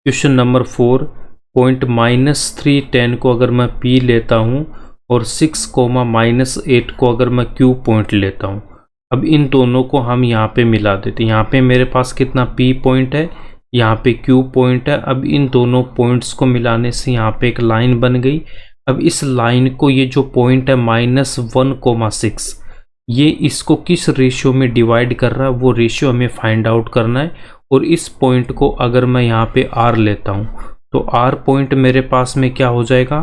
Question number 4 point -310 को अगर मैं P लेता हूँ और 6, -8 को अगर मैं Q पॉइंट लेता हूँ। अब इन दोनों को हम यहाँ पे मिला देते हैं। यहाँ पे मेरे पास कितना P पॉइंट है, यहाँ पे Q पॉइंट है। अब इन दोनों पॉइंट्स को मिलाने से यहाँ पे एक लाइन बन गई। अब इस लाइन को, ये जो पॉइंट है -1, 6, ये इसको किस रेशियो में डिवाइड कर रहा है वो रेशियो हमें फाइंड आउट करना है। और इस पॉइंट को अगर मैं यहाँ पे R लेता हूँ तो R पॉइंट मेरे पास में क्या हो जाएगा,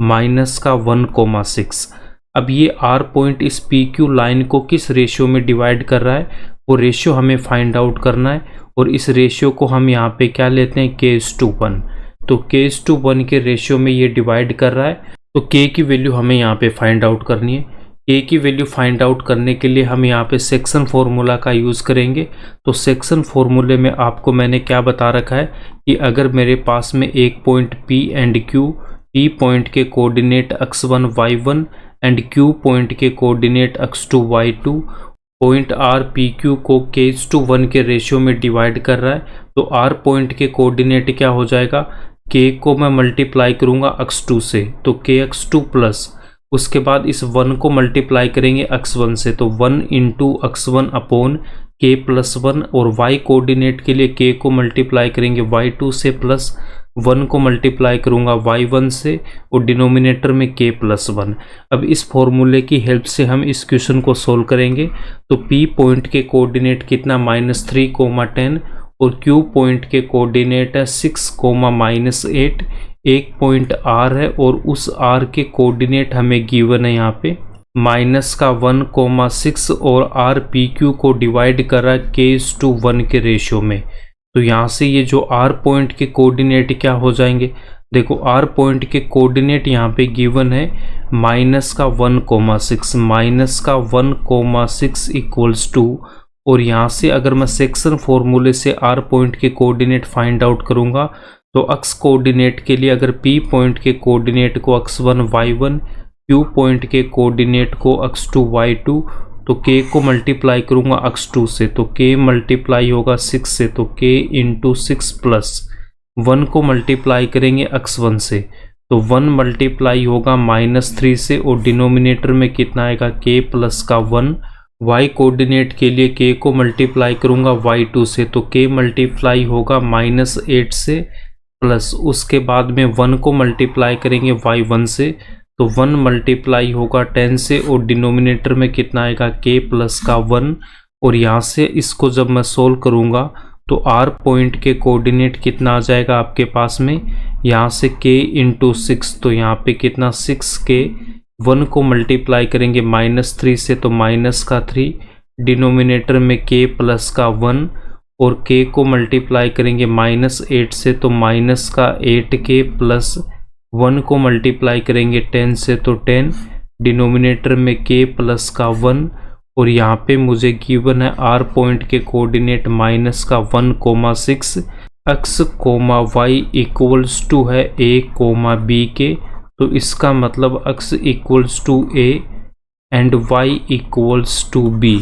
-1, 6। अब ये R पॉइंट इस PQ लाइन को किस रेशियो में डिवाइड कर रहा है वो रेशियो हमें फाइंड आउट करना है। और इस रेशियो को हम यहाँ पे क्या लेते हैं, K:1। तो K:1 के रेशियो में ये डिवाइड कर रहा है। तो K की वैल्यू हमें यहाँ पे फाइंड आउट करनी है। K की वैल्यू फाइंड आउट करने के लिए हम यहाँ पे सेक्शन फॉर्मूला का यूज़ करेंगे। तो सेक्शन फॉर्मूले में आपको मैंने क्या बता रखा है कि अगर मेरे पास में एक point P and Q, P point के coordinate x1 y1 and Q point के coordinate x2 y2, point R PQ को K:1 के रेशियो में डिवाइड कर रहा है। तो R पॉइंट के कोऑर्डिनेट क्या हो जाएगा, K को मैं मल्टीप्लाई करूँगा x2 से, तो kx2 प्लस उसके बाद इस 1 को मल्टीप्लाई करेंगे x1 से, तो 1 इंटू x1 अपॉन k+1। और y कोऑर्डिनेट के लिए k को मल्टीप्लाई करेंगे y2 से, प्लस 1 को मल्टीप्लाई करूँगा y1 से, और डिनोमिनेटर में k+1। अब इस फॉर्मूले की हेल्प से हम इस क्वेश्चन को सोल्व करेंगे। तो P पॉइंट के कोऑर्डिनेट कितना, -3, 10, और Q पॉइंट के कोऑर्डिनेट है 6, -8। एक पॉइंट R है और उस R के कोऑर्डिनेट हमें गिवन है यहाँ पे -1, 6, और R PQ को डिवाइड कर रहा है K:1 के रेशियो में। तो यहाँ से ये जो R पॉइंट के कोऑर्डिनेट क्या हो जाएंगे, देखो R पॉइंट के कोऑर्डिनेट यहाँ पे गिवन है -1, 6, -1, 6 इक्वल्स टू, और यहाँ से अगर मैं सेक्शन फॉर्मूले से R पॉइंट के कोऑर्डिनेट फाइंड आउट करूँगा तो x कोऑर्डिनेट के लिए अगर P पॉइंट के कोऑर्डिनेट को x1 y1, Q पॉइंट के कोऑर्डिनेट को x2 y2, तो K को मल्टीप्लाई करूँगा x2 से, तो K मल्टीप्लाई होगा 6 से, तो K इंटू 6 प्लस 1 को मल्टीप्लाई करेंगे x1 से, तो 1 मल्टीप्लाई होगा -3 से, और डिनोमिनेटर में कितना आएगा, K प्लस का 1। y कोऑर्डिनेट के लिए K को मल्टीप्लाई करूँगा y2 से, तो K मल्टीप्लाई होगा -8 से, प्लस उसके बाद में 1 को मल्टीप्लाई करेंगे y1 से, तो 1 मल्टीप्लाई होगा 10 से, और डिनोमिनेटर में कितना आएगा, K प्लस का 1। और यहाँ से इसको जब मैं सोल्व करूँगा तो R पॉइंट के कोऑर्डिनेट कितना आ जाएगा आपके पास में, यहाँ से K इंटू 6, तो यहाँ पे कितना 6K, 1 को मल्टीप्लाई करेंगे -3 से, तो -3, डिनोमिनेटर में K प्लस का 1, और K को मल्टीप्लाई करेंगे -8 से, तो -8K, प्लस 1 को मल्टीप्लाई करेंगे 10 से, तो 10, डिनोमिनेटर में K प्लस का 1। और यहाँ पे मुझे गिवन है R पॉइंट के coordinate -1, 6, x, y equals to है a, b के। तो इसका मतलब x equals to a and y equals to b।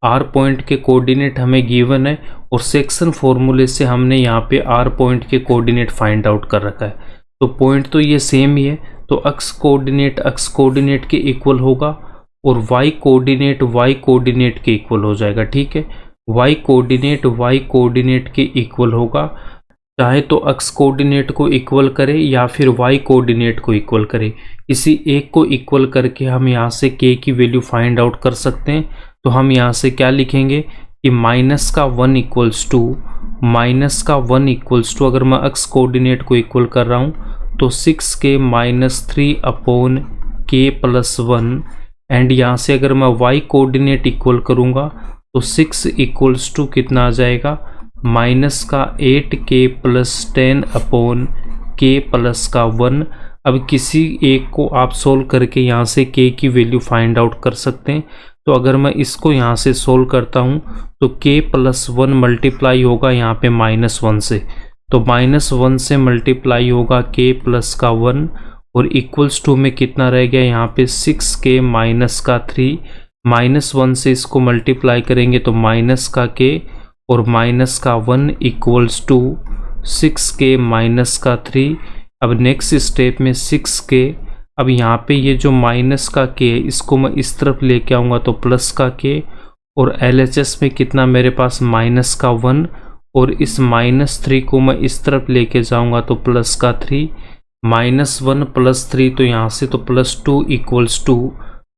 R point के कोऑर्डिनेट हमें गिवन है और सेक्शन फॉर्मूले से हमने यहाँ पे R पॉइंट के कोऑर्डिनेट फाइंड आउट कर रखा है। तो पॉइंट तो ये सेम ही है, तो x कोऑर्डिनेट के इक्वल होगा, और y कोऑर्डिनेट के इक्वल हो जाएगा। ठीक है, y कोऑर्डिनेट के इक्वल होगा, चाहे तो x कोऑर्डिनेट को इक्वल करे या फिर y कोऑर्डिनेट को इक्वल करे। किसी एक को इक्वल करके हम यहाँ से k की वैल्यू फाइंड आउट कर सकते हैं। तो हम यहाँ से क्या लिखेंगे कि -1 इक्वल्स टू, अगर मैं x कोऑर्डिनेट को इक्वल कर रहा हूँ तो 6K -3 upon K plus 1, and यहाँ से अगर मैं y कोऑर्डिनेट इक्वल करूँगा तो 6 इक्वल्स टू कितना आ जाएगा, -8K plus 10 upon K plus का 1। अब किसी एक को आप सोल्व करके यहाँ से K की वैल्यू फाइंड आउट कर सकते हैं। तो अगर मैं इसको यहाँ से सोल्व करता हूँ तो K प्लस 1 मल्टीप्लाई होगा यहाँ पे -1 से, तो -1 से मल्टीप्लाई होगा K प्लस का 1, और इक्वल्स टू में कितना रह गया यहाँ पे 6K माइनस का 3, -1 से इसको मल्टीप्लाई करेंगे तो माइनस का K और माइनस का 1 इक्वल्स टू 6k माइनस का 3। अब नेक्स्ट स्टेप में 6k, अब यहाँ पे ये जो माइनस का k है इसको मैं इस तरफ लेके आऊँगा तो प्लस का k, और LHS में कितना मेरे पास माइनस का 1, और इस -3 को मैं इस तरफ लेके जाऊँगा तो प्लस का 3, -1 + 3 तो यहाँ से तो +2 equals to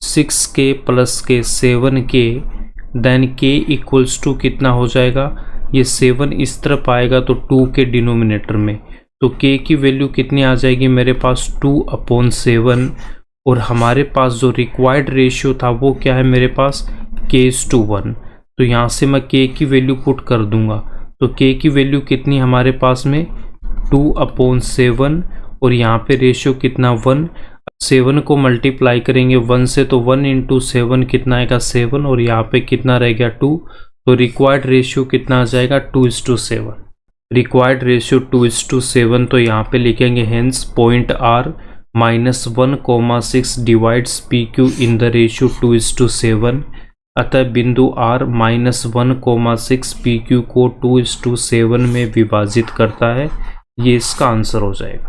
6k + k 7k, then k equals to कितना हो जाएगा, ये 7 इस तरफ आएगा तो 2 के डिनोमिनेटर में, तो k की वैल्यू कितनी आ जाएगी मेरे पास 2/7, और हमारे पास जो रिक्वायर्ड रेशियो था वो क्या है मेरे पास k:1, तो यहाँ से मैं k की वैल्यू पुट कर दूंगा, तो k की वैल्यू कितनी हमारे पास में 2/7, और यहाँ पे रेशियो कितना 1, 7 को मल्टीप्लाई करेंगे 1 से तो 1 × 7 कितना आएगा 7, और यहाँ पे कितना रह गया 2, तो रिक्वायर्ड रेशियो कितना आ जाएगा 2:7, रिक्वायर्ड रेशियो 2:7, तो यहाँ पे लिखेंगे hence point R -1,6 divides PQ in the ratio 2:7, अतः बिंदु R -1,6 PQ को 2:7 में विभाजित करता है, ये इसका आंसर हो जाएगा।